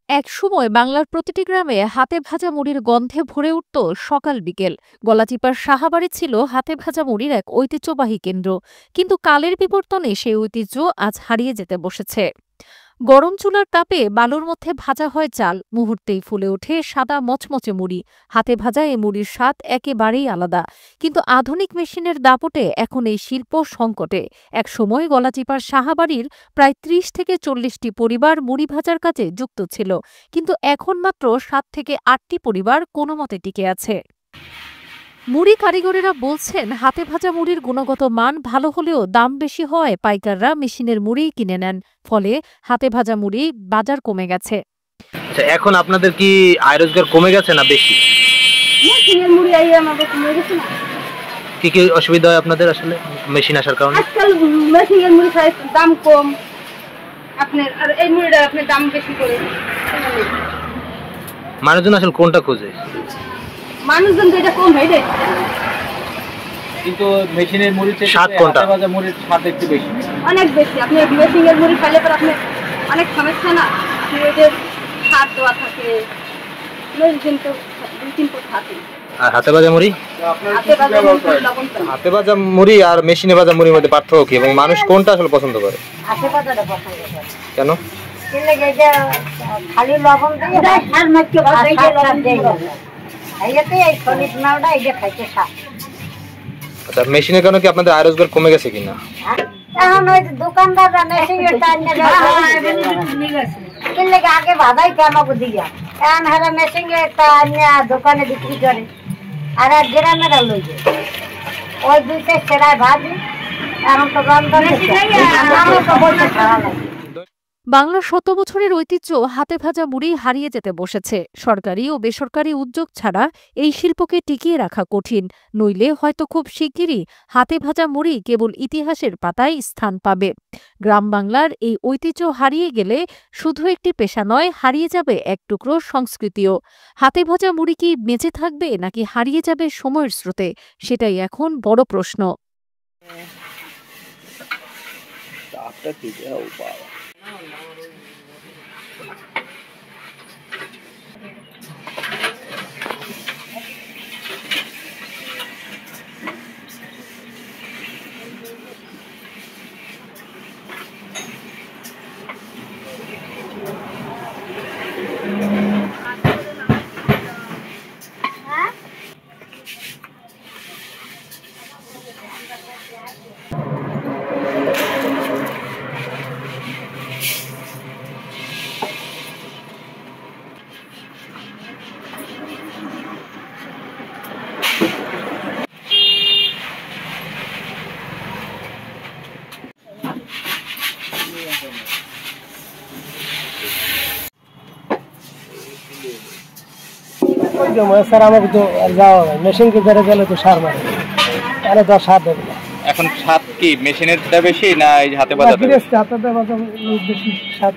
একসময় বাংলার প্রতিটি গ্রামে হাতে ভাজা মুড়ির গন্ধে ভরে উঠত সকাল বিকেল। গলাচিপার সাহাবাড়ি ছিল হাতে ভাজা মুড়ির এক ঐতিহ্যবাহী কেন্দ্র। কিন্তু কালের বিবর্তনে সেই ঐতিহ্য আজ হারিয়ে যেতে বসেছে। গরম চুলার তাপে বালুর মধ্যে ভাজা হয় চাল, মুহূর্তেই ফুলে ওঠে সাদা মচমচে মুড়ি। হাতে ভাজা এই মুড়ির স্বাদ একেবারেই আলাদা। কিন্তু আধুনিক মেশিনের দাপটে এখন এই শিল্প সংকটে। একসময় গলাচিপার সাহাবাড়ির প্রায় ৩০ থেকে ৪০টি পরিবার মুড়ি ভাজার কাজে যুক্ত ছিল। কিন্তু এখন মাত্র ৭ থেকে ৮টি পরিবার কোনোমতে টিকে আছে। মুড়ি কারিগরেরা বলছেন, হাতে ভাজা মুড়ির গুণগত মান ভালো হলেও দাম বেশি হওয়ায় পাইকাররা মেশিনের মুড়ি কিনে নেন। ফলে হাতে ভাজা মুড়ি বাজার কমে গেছে। আচ্ছা, এখন আপনাদের কি আয় রোজগার কমে গেছে না বেশি? মেশিনের মুড়ি আমাদের কমে গেছে না। কি কি অসুবিধা হয় আপনাদের আসলে মেশিন আসার কারণে? আজকাল মেশিনের মুড়ি খাই দাম কম, আপনার আর এই মুড়িটা আপনার দাম বেশি করে। মানুষজন আসলে কোনটা খোঁজে? মানুষজন যেটা কম হয়ে যায়, কিন্তু মেশিনের মুড়ি থেকে স্বাদ কোনটা? হাতে ভাজা মুড়ির স্বাদ একটু বেশি, অনেক বেশি। আপনি মেশিনের মুড়ি খাইলে পর আপনার অনেক সমস্যা না। আপনি ওই যে সার দেওয়া থাকে, মেশিন তো ২-৩ ফুট থাকে। আর হাতে ভাজা মুড়ি? হাতে ভাজা মুড়ি আর মেশিনে ভাজা মুড়ির মধ্যে পার্থক্য কি এবং মানুষ কোনটা আসলে পছন্দ করে? হাতে ভাজাটা পছন্দ করে। কেন? খালি লবণ দিয়ে সার মাইকে ভাজাইতে লবণ দেই না, এইটাতে এই সলিড মালটা এইটা খাইতে স্বাদ। আচ্ছা, মেশিনের কারণে কি আপনাদের আয় রোজগার কমে গেছে কিনা? এখন ওই দোকানদাররা মেশিনের টাইনে কিনলে আগে ভাজাইতে আমাকে দিয়া, এখন হারা মেশিনে দোকানে বিক্রি করে আর গ্রামেরা লই যায়। ওই দুইটা সেরাই ভাজি, এখন তো গন্ধ বলতে খাওয়া লাগে। বাংলার ১০০ বছরের ঐতিহ্য হাতে ভাজা মুড়ি হারিয়ে যেতে বসেছে। সরকারি ও বেসরকারি উদ্যোগ ছাড়া এই শিল্পকে টিকিয়ে রাখা কঠিন। নইলে হয়তো খুব শিগগিরই হাতে ভাজা মুড়ি কেবল ইতিহাসের পাতায় স্থান পাবে। গ্রাম বাংলার এই ঐতিহ্য হারিয়ে গেলে শুধু একটি পেশা নয়, হারিয়ে যাবে এক টুকরো সংস্কৃতিও। হাতে ভাজা মুড়ি কি বেঁচে থাকবে নাকি হারিয়ে যাবে সময়ের স্রোতে? সেটাই এখন বড় প্রশ্ন। স্যার আমাকে তো যাওয়া হয় মেশিন কে ধরে গেলে তো সার মারে, তাহলে তো সার দেবে না। এখন স্বাদ কি মেশিনের বেশি না এই হাতে ভাজা? হাতে ভাজা বেশি স্বাদ।